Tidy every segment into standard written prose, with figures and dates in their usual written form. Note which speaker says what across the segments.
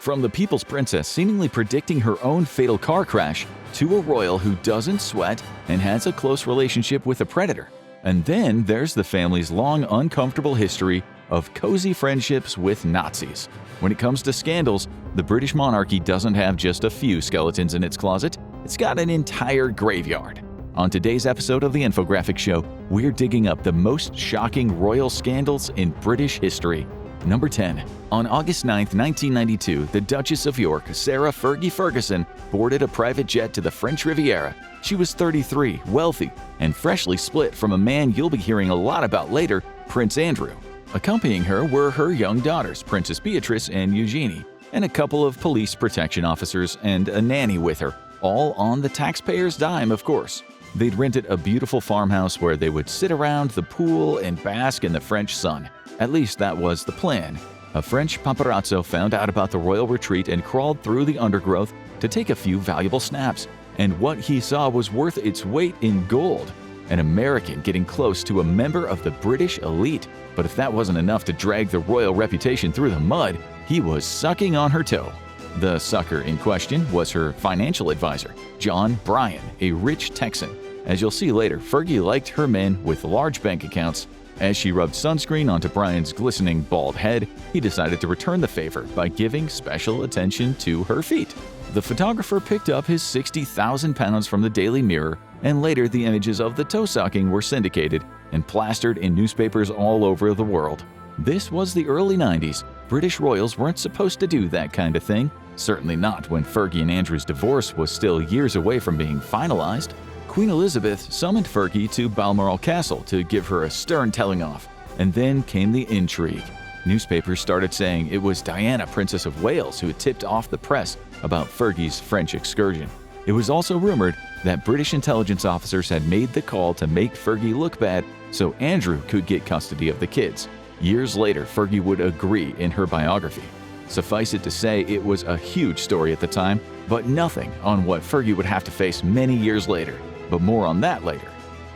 Speaker 1: From the People's Princess seemingly predicting her own fatal car crash, to a royal who doesn't sweat and has a close relationship with a predator. And then there's the family's long uncomfortable history of cozy friendships with Nazis. When it comes to scandals, the British monarchy doesn't have just a few skeletons in its closet, it's got an entire graveyard. On today's episode of the Infographic Show, we're digging up the most shocking royal scandals in British history. Number 10. On August 9, 1992, the Duchess of York, Sarah Fergie Ferguson, boarded a private jet to the French Riviera. She was 33, wealthy, and freshly split from a man you'll be hearing a lot about later, Prince Andrew. Accompanying her were her young daughters, Princess Beatrice and Eugenie, and a couple of police protection officers and a nanny with her, all on the taxpayers' dime, of course. They'd rented a beautiful farmhouse where they would sit around the pool and bask in the French sun. At least that was the plan. A French paparazzo found out about the royal retreat and crawled through the undergrowth to take a few valuable snaps. And what he saw was worth its weight in gold. An American getting close to a member of the British elite. But if that wasn't enough to drag the royal reputation through the mud, he was sucking on her toe. The sucker in question was her financial advisor, John Bryan, a rich Texan. As you'll see later, Fergie liked her men with large bank accounts. As she rubbed sunscreen onto Bryan's glistening bald head, he decided to return the favor by giving special attention to her feet. The photographer picked up his 60,000 pounds from the Daily Mirror, and later the images of the toe sucking were syndicated and plastered in newspapers all over the world. This was the early 90s. British royals weren't supposed to do that kind of thing. Certainly not when Fergie and Andrew's divorce was still years away from being finalized. Queen Elizabeth summoned Fergie to Balmoral Castle to give her a stern telling-off. And then came the intrigue. Newspapers started saying it was Diana, Princess of Wales, who had tipped off the press about Fergie's French excursion. It was also rumored that British intelligence officers had made the call to make Fergie look bad so Andrew could get custody of the kids. Years later, Fergie would agree in her biography. Suffice it to say, it was a huge story at the time, but nothing on what Fergie would have to face many years later. But more on that later.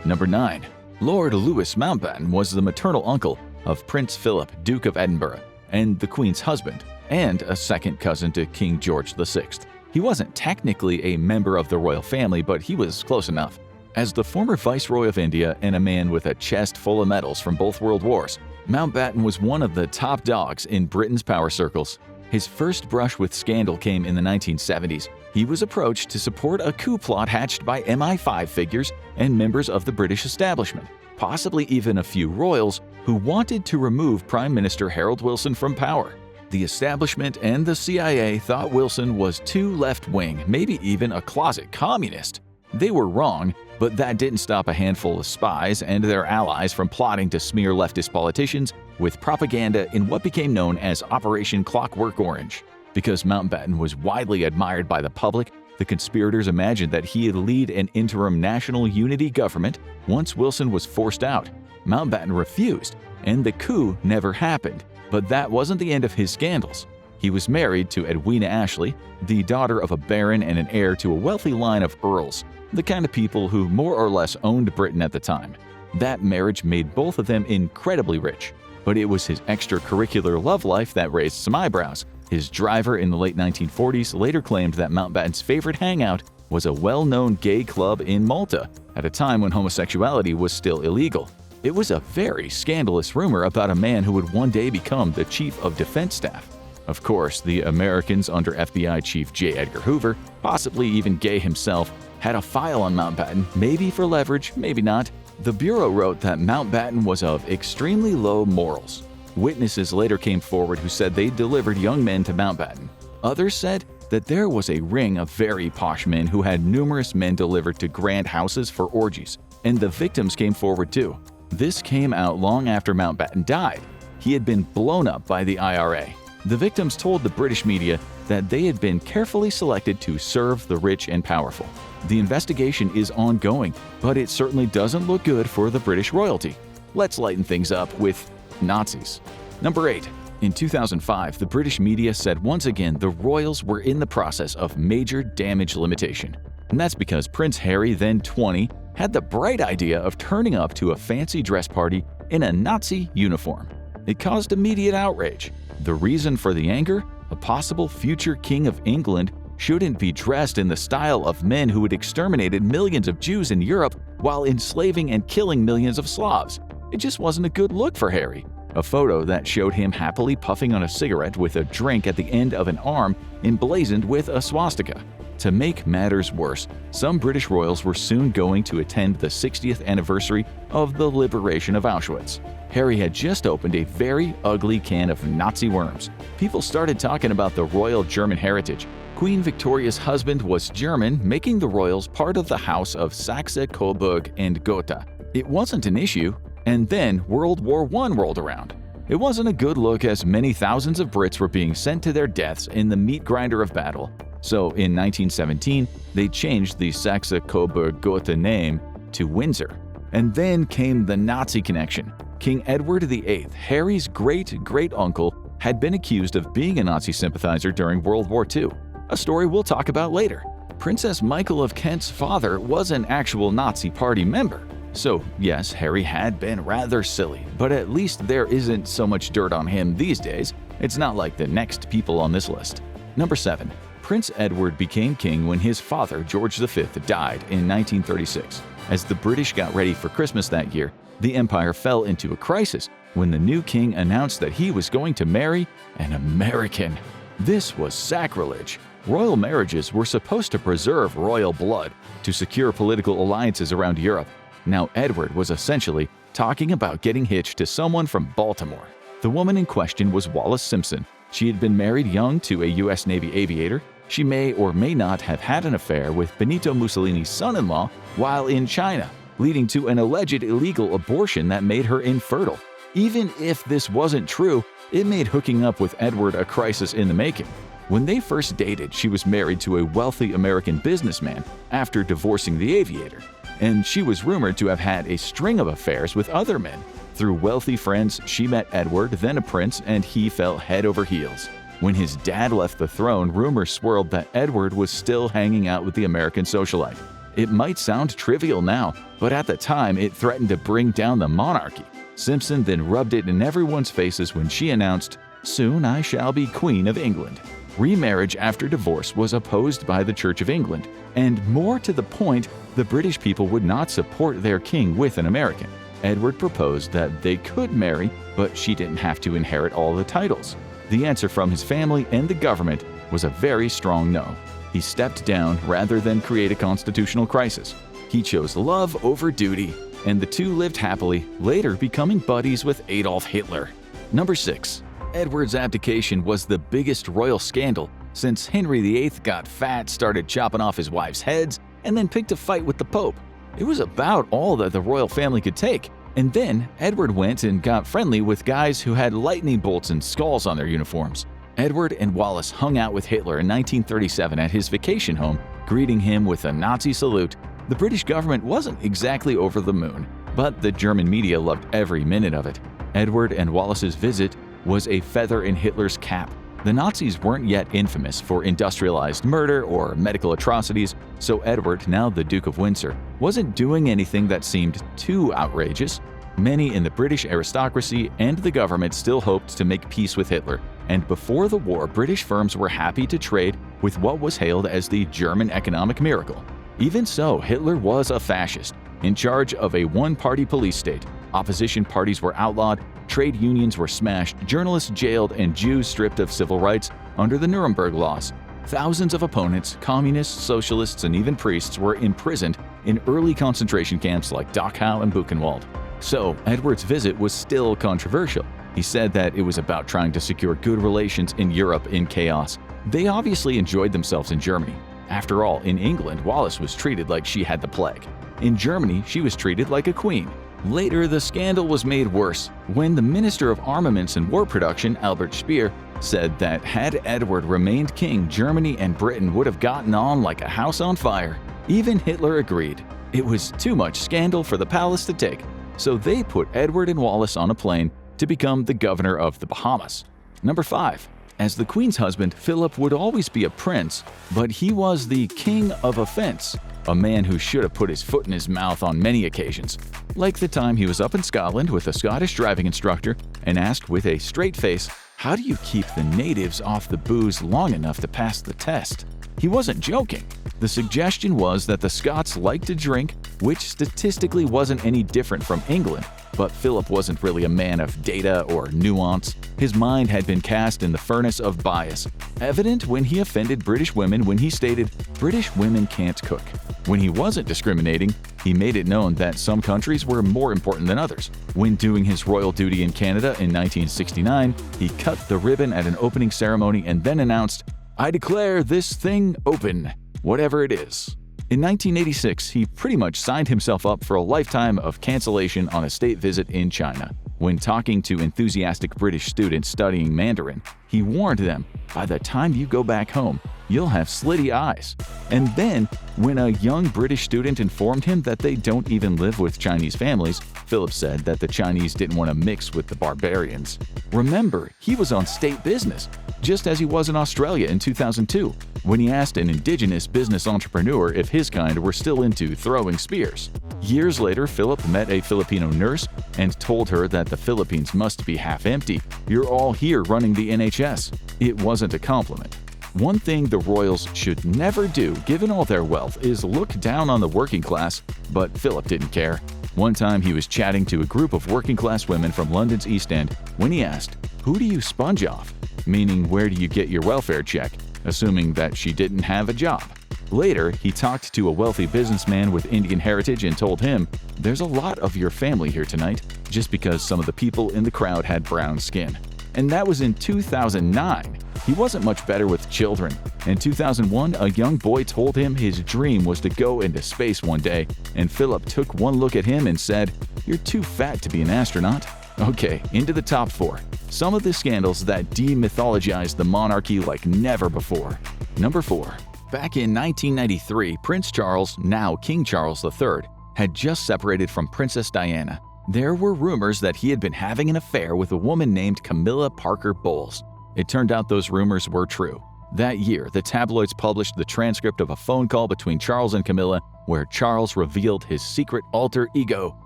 Speaker 1: Number 9. Lord Louis Mountbatten was the maternal uncle of Prince Philip, Duke of Edinburgh, and the Queen's husband, and a second cousin to King George VI. He wasn't technically a member of the royal family, but he was close enough. As the former Viceroy of India and a man with a chest full of medals from both world wars, Mountbatten was one of the top dogs in Britain's power circles. His first brush with scandal came in the 1970s. He was approached to support a coup plot hatched by MI5 figures and members of the British establishment, possibly even a few royals who wanted to remove Prime Minister Harold Wilson from power. The establishment and the CIA thought Wilson was too left-wing, maybe even a closet communist. They were wrong, but that didn't stop a handful of spies and their allies from plotting to smear leftist politicians with propaganda in what became known as Operation Clockwork Orange. Because Mountbatten was widely admired by the public, the conspirators imagined that he'd lead an interim national unity government once Wilson was forced out. Mountbatten refused, and the coup never happened. But that wasn't the end of his scandals. He was married to Edwina Ashley, the daughter of a baron and an heir to a wealthy line of earls, the kind of people who more or less owned Britain at the time. That marriage made both of them incredibly rich. But it was his extracurricular love life that raised some eyebrows. His driver in the late 1940s later claimed that Mountbatten's favorite hangout was a well-known gay club in Malta, at a time when homosexuality was still illegal. It was a very scandalous rumor about a man who would one day become the Chief of Defense Staff. Of course, the Americans under FBI Chief J. Edgar Hoover, possibly even Gay himself, had a file on Mountbatten, maybe for leverage, maybe not. The Bureau wrote that Mountbatten was of extremely low morals. Witnesses later came forward who said they delivered young men to Mountbatten. Others said that there was a ring of very posh men who had numerous men delivered to grand houses for orgies, and the victims came forward too. This came out long after Mountbatten died. He had been blown up by the IRA. The victims told the British media that they had been carefully selected to serve the rich and powerful. The investigation is ongoing, but it certainly doesn't look good for the British royalty. Let's lighten things up with Nazis. Number 8. In 2005, the British media said once again the royals were in the process of major damage limitation. And that's because Prince Harry, then 20, had the bright idea of turning up to a fancy dress party in a Nazi uniform. It caused immediate outrage. The reason for the anger? a possible future king of England shouldn't be dressed in the style of men who had exterminated millions of Jews in Europe while enslaving and killing millions of Slavs. It just wasn't a good look for Harry. A photo that showed him happily puffing on a cigarette with a drink at the end of an arm emblazoned with a swastika. To make matters worse, some British royals were soon going to attend the 60th anniversary of the liberation of Auschwitz. Harry had just opened a very ugly can of Nazi worms. People started talking about the royal German heritage. Queen Victoria's husband was German, making the royals part of the House of Saxe-Coburg and Gotha. It wasn't an issue, and then World War I rolled around. It wasn't a good look as many thousands of Brits were being sent to their deaths in the meat grinder of battle. So in 1917, they changed the Saxe-Coburg-Gotha name to Windsor. And then came the Nazi connection. King Edward VIII, Harry's great-great-uncle, had been accused of being a Nazi sympathizer during World War II, a story we'll talk about later. Princess Michael of Kent's father was an actual Nazi party member. So yes, Harry had been rather silly, but at least there isn't so much dirt on him these days. It's not like the next people on this list. Number 7. Prince Edward became king when his father, George V, died in 1936. As the British got ready for Christmas that year, the empire fell into a crisis when the new king announced that he was going to marry an American. This was sacrilege. Royal marriages were supposed to preserve royal blood to secure political alliances around Europe. Now Edward was essentially talking about getting hitched to someone from Baltimore. The woman in question was Wallis Simpson. She had been married young to a U.S. Navy aviator. She may or may not have had an affair with Benito Mussolini's son-in-law while in China, leading to an alleged illegal abortion that made her infertile. Even if this wasn't true, it made hooking up with Edward a crisis in the making. When they first dated, she was married to a wealthy American businessman after divorcing the aviator, and she was rumored to have had a string of affairs with other men. Through wealthy friends, she met Edward, then a prince, and he fell head over heels. When his dad left the throne, rumors swirled that Edward was still hanging out with the American socialite. It might sound trivial now, but at the time it threatened to bring down the monarchy. Simpson then rubbed it in everyone's faces when she announced, "Soon I shall be Queen of England." Remarriage after divorce was opposed by the Church of England, and more to the point, the British people would not support their king with an American. Edward proposed that they could marry, but she didn't have to inherit all the titles. The answer from his family and the government was a very strong no. He stepped down rather than create a constitutional crisis. He chose love over duty, and the two lived happily, later becoming buddies with Adolf Hitler. Number 6. Edward's abdication was the biggest royal scandal since Henry VIII got fat, started chopping off his wife's heads, and then picked a fight with the Pope. It was about all that the royal family could take. And then Edward went and got friendly with guys who had lightning bolts and skulls on their uniforms. Edward and Wallis hung out with Hitler in 1937 at his vacation home, greeting him with a Nazi salute. The British government wasn't exactly over the moon, but the German media loved every minute of it. Edward and Wallis's visit was a feather in Hitler's cap. The Nazis weren't yet infamous for industrialized murder or medical atrocities, so Edward, now the Duke of Windsor, wasn't doing anything that seemed too outrageous. Many in the British aristocracy and the government still hoped to make peace with Hitler, and before the war, British firms were happy to trade with what was hailed as the German economic miracle. Even so, Hitler was a fascist, in charge of a one-party police state. Opposition parties were outlawed, trade unions were smashed, journalists jailed, and Jews stripped of civil rights under the Nuremberg laws. Thousands of opponents, communists, socialists, and even priests were imprisoned in early concentration camps like Dachau and Buchenwald. So, Edward's visit was still controversial. He said that it was about trying to secure good relations in Europe in chaos. They obviously enjoyed themselves in Germany. After all, in England, Wallis was treated like she had the plague. In Germany, she was treated like a queen. Later, the scandal was made worse when the Minister of Armaments and War Production, Albert Speer, said that had Edward remained king, Germany and Britain would have gotten on like a house on fire. Even Hitler agreed. It was too much scandal for the palace to take, so they put Edward and Wallis on a plane to become the governor of the Bahamas. Number 5. As the Queen's husband, Philip would always be a prince, but he was the king of offense, a man who should have put his foot in his mouth on many occasions. Like the time he was up in Scotland with a Scottish driving instructor and asked with a straight face, How do you keep the natives off the booze long enough to pass the test? He wasn't joking. The suggestion was that the Scots liked to drink, which statistically wasn't any different from England. But Philip wasn't really a man of data or nuance. His mind had been cast in the furnace of bias, evident when he offended British women when he stated, "British women can't cook." When he wasn't discriminating, he made it known that some countries were more important than others. When doing his royal duty in Canada in 1969, he cut the ribbon at an opening ceremony and then announced, "I declare this thing open, whatever it is." In 1986, he pretty much signed himself up for a lifetime of cancellation on a state visit in China. When talking to enthusiastic British students studying Mandarin, he warned them, "By the time you go back home, you'll have slitty eyes." And then, when a young British student informed him that they don't even live with Chinese families, Philip said that the Chinese didn't want to mix with the barbarians. Remember, he was on state business, just as he was in Australia in 2002, when he asked an indigenous business entrepreneur if his kind were still into throwing spears. Years later, Philip met a Filipino nurse and told her that the Philippines must be half empty. "You're all here running the NHS." It wasn't a compliment. One thing the royals should never do, given all their wealth, is look down on the working class, but Philip didn't care. One time he was chatting to a group of working-class women from London's East End when he asked, "Who do you sponge off?" Meaning, where do you get your welfare check? Assuming that she didn't have a job. Later, he talked to a wealthy businessman with Indian heritage and told him, "There's a lot of your family here tonight," just because some of the people in the crowd had brown skin. And that was in 2009. He wasn't much better with children. In 2001, a young boy told him his dream was to go into space one day, and Philip took one look at him and said, "You're too fat to be an astronaut." Okay, into the top 4. Some of the scandals that demythologized the monarchy like never before. Number 4. Back in 1993, Prince Charles, now King Charles III, had just separated from Princess Diana. There were rumors that he had been having an affair with a woman named Camilla Parker Bowles. It turned out those rumors were true. That year, the tabloids published the transcript of a phone call between Charles and Camilla where Charles revealed his secret alter ego,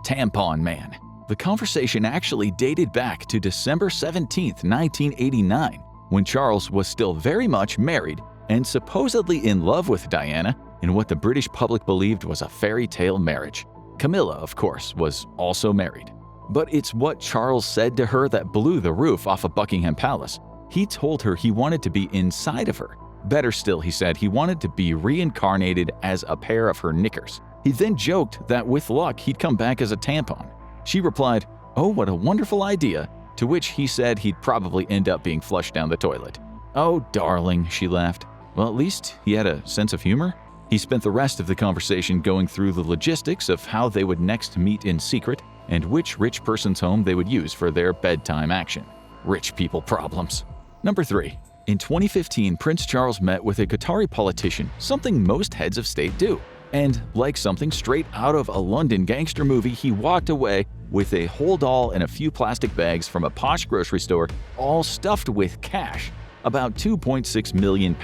Speaker 1: Tampon Man. The conversation actually dated back to December 17, 1989, when Charles was still very much married and supposedly in love with Diana in what the British public believed was a fairy tale marriage. Camilla, of course, was also married. But it's what Charles said to her that blew the roof off of Buckingham Palace. He told her he wanted to be inside of her. Better still, he said he wanted to be reincarnated as a pair of her knickers. He then joked that with luck he'd come back as a tampon. She replied, "Oh, what a wonderful idea," to which he said he'd probably end up being flushed down the toilet. "Oh, darling," she laughed. Well, at least he had a sense of humor. He spent the rest of the conversation going through the logistics of how they would next meet in secret and which rich person's home they would use for their bedtime action. Rich people problems. Number 3. In 2015, Prince Charles met with a Qatari politician, something most heads of state do. And like something straight out of a London gangster movie, he walked away with a whole doll and a few plastic bags from a posh grocery store, all stuffed with cash, about £2.6 million.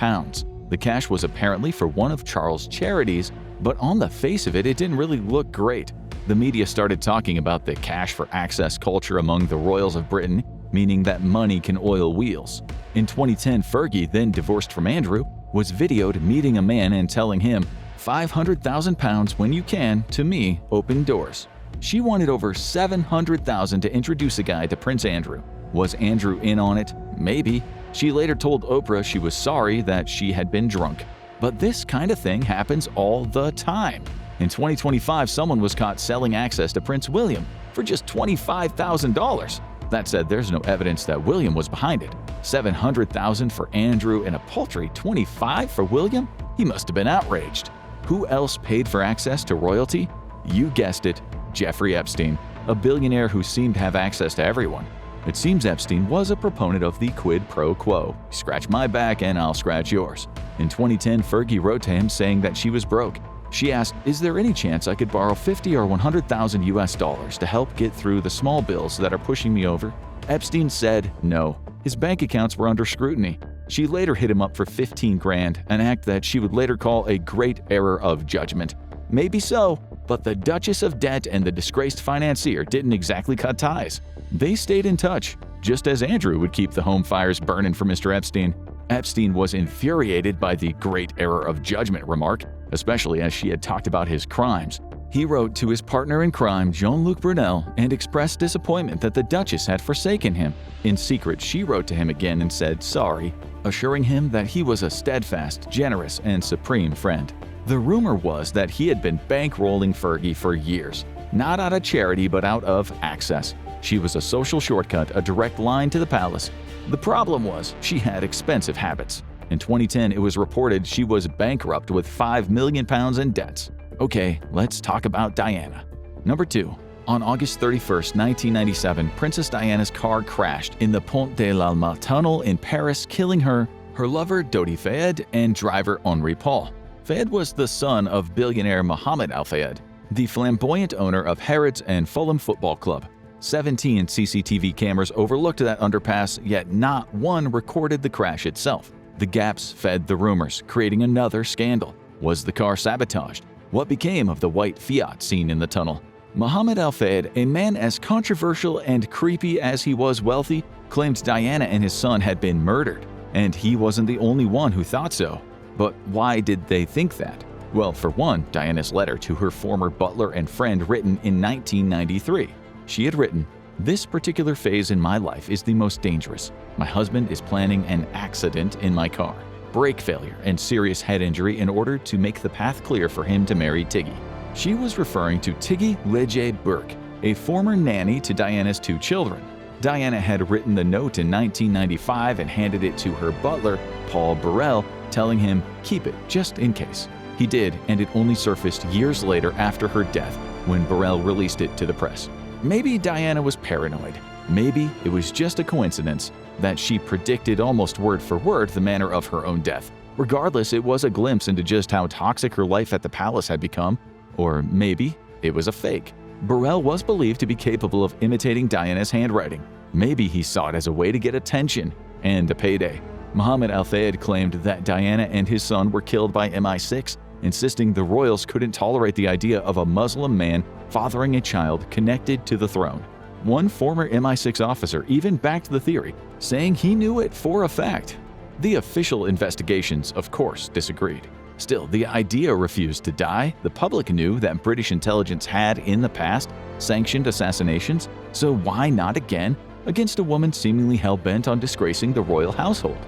Speaker 1: The cash was apparently for one of Charles' charities, but on the face of it, it didn't really look great. The media started talking about the cash for access culture among the royals of Britain, meaning that money can oil wheels. In 2010, Fergie, then divorced from Andrew, was videoed meeting a man and telling him, £500,000 when you can, to me, open doors. She wanted over $700,000 to introduce a guy to Prince Andrew. Was Andrew in on it? Maybe. She later told Oprah she was sorry that she had been drunk. But this kind of thing happens all the time. In 2025, someone was caught selling access to Prince William for just $25,000. That said, there's no evidence that William was behind it. $700,000 for Andrew and a paltry $25,000 for William? He must have been outraged. Who else paid for access to royalty? You guessed it, Jeffrey Epstein, a billionaire who seemed to have access to everyone. It seems Epstein was a proponent of the quid pro quo. Scratch my back and I'll scratch yours. In 2010, Fergie wrote to him saying that she was broke. She asked, "Is there any chance I could borrow $50,000 or $100,000 US to help get through the small bills that are pushing me over?" Epstein said no. His bank accounts were under scrutiny. She later hit him up for $15,000, an act that she would later call a great error of judgment. Maybe so, but the Duchess of Debt and the disgraced financier didn't exactly cut ties. They stayed in touch. just as Andrew would keep the home fires burning for Mr. Epstein. Epstein was infuriated by the "great error of judgment" remark, especially as she had talked about his crimes. He wrote to his partner in crime, Jean-Luc Brunel, and expressed disappointment that the Duchess had forsaken him. In secret, she wrote to him again and said sorry, assuring him that he was a steadfast, generous, and supreme friend. The rumor was that he had been bankrolling Fergie for years, not out of charity but out of access. She was a social shortcut, a direct line to the palace. The problem was she had expensive habits. In 2010, it was reported she was bankrupt with £5 million in debts. Okay, let's talk about Diana. Number 2. On August 31, 1997, Princess Diana's car crashed in the Pont de l'Alma tunnel in Paris, killing her, her lover Dodi Fayed, and driver Henri Paul. Fayed was the son of billionaire Mohammed Al Fayed, the flamboyant owner of Harrods and Fulham Football Club. 17 CCTV cameras overlooked that underpass, yet not one recorded the crash itself. The gaps fed the rumors, creating another scandal. Was the car sabotaged? What became of the white Fiat seen in the tunnel? Mohammed Al Fayed, a man as controversial and creepy as he was wealthy, claimed Diana and his son had been murdered, and he wasn't the only one who thought so. But why did they think that? Well, for one, Diana's letter to her former butler and friend written in 1993. She had written, "This particular phase in my life is the most dangerous. My husband is planning an accident in my car, brake failure, and serious head injury in order to make the path clear for him to marry Tiggy." She was referring to Tiggy Leger-Burke, a former nanny to Diana's 2 children. Diana had written the note in 1995 and handed it to her butler, Paul Burrell, telling him, "Keep it, just in case." He did, and it only surfaced years later after her death, when Burrell released it to the press. Maybe Diana was paranoid. Maybe it was just a coincidence that she predicted almost word for word the manner of her own death. Regardless, it was a glimpse into just how toxic her life at the palace had become. Or maybe it was a fake. Burrell was believed to be capable of imitating Diana's handwriting. Maybe he saw it as a way to get attention and a payday. Mohammed Al Fayed claimed that Diana and his son were killed by MI6, insisting the royals couldn't tolerate the idea of a Muslim man fathering a child connected to the throne. One former MI6 officer even backed the theory, saying he knew it for a fact. The official investigations, of course, disagreed. Still, the idea refused to die. The public knew that British intelligence had, in the past, sanctioned assassinations, so why not again against a woman seemingly hell-bent on disgracing the royal household?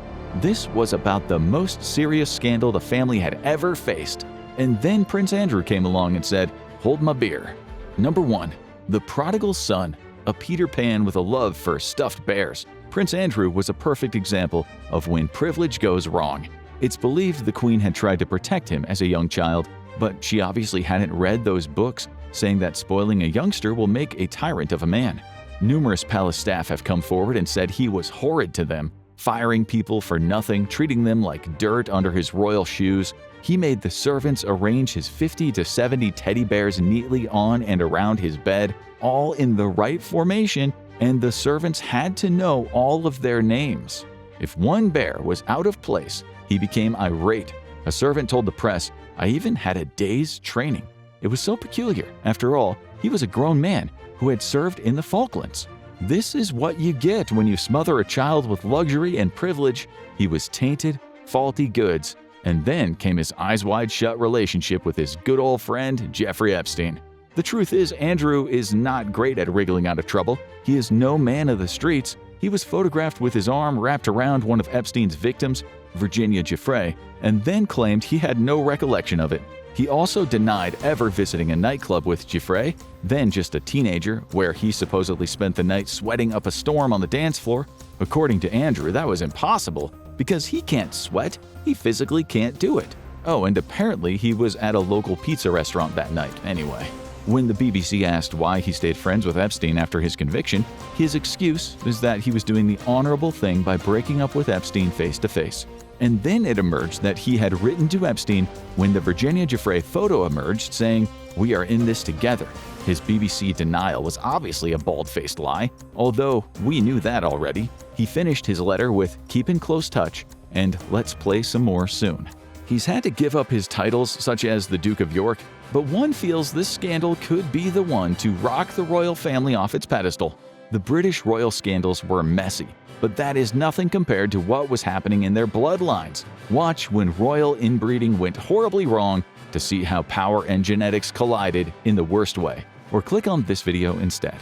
Speaker 1: This was about the most serious scandal the family had ever faced. And then Prince Andrew came along and said, "Hold my beer." Number 1. The prodigal son, a Peter Pan with a love for stuffed bears. Prince Andrew was a perfect example of when privilege goes wrong. It's believed the Queen had tried to protect him as a young child, but she obviously hadn't read those books, saying that spoiling a youngster will make a tyrant of a man. Numerous palace staff have come forward and said he was horrid to them, firing people for nothing, treating them like dirt under his royal shoes. He made the servants arrange his 50 to 70 teddy bears neatly on and around his bed, all in the right formation, and the servants had to know all of their names. If one bear was out of place, he became irate. A servant told the press, "I even had a day's training." It was so peculiar. After all, he was a grown man who had served in the Falklands. This is what you get when you smother a child with luxury and privilege. He was tainted, faulty goods. And then came his eyes wide shut relationship with his good old friend, Jeffrey Epstein. The truth is, Andrew is not great at wriggling out of trouble. He is no man of the streets. He was photographed with his arm wrapped around one of Epstein's victims, Virginia Giuffre, and then claimed he had no recollection of it. He also denied ever visiting a nightclub with Giuffre, then just a teenager, where he supposedly spent the night sweating up a storm on the dance floor. According to Andrew, that was impossible, because he can't sweat. He physically can't do it. Oh, and apparently he was at a local pizza restaurant that night anyway. When the BBC asked why he stayed friends with Epstein after his conviction, his excuse is that he was doing the honorable thing by breaking up with Epstein face to face. And then it emerged that he had written to Epstein when the Virginia Giuffre photo emerged saying, "We are in this together." His BBC denial was obviously a bald-faced lie, although we knew that already. He finished his letter with "Keep in close touch" and "Let's play some more soon." He's had to give up his titles such as the Duke of York, but one feels this scandal could be the one to rock the royal family off its pedestal. The British royal scandals were messy, but that is nothing compared to what was happening in their bloodlines. Watch when royal inbreeding went horribly wrong to see how power and genetics collided in the worst way, or click on this video instead.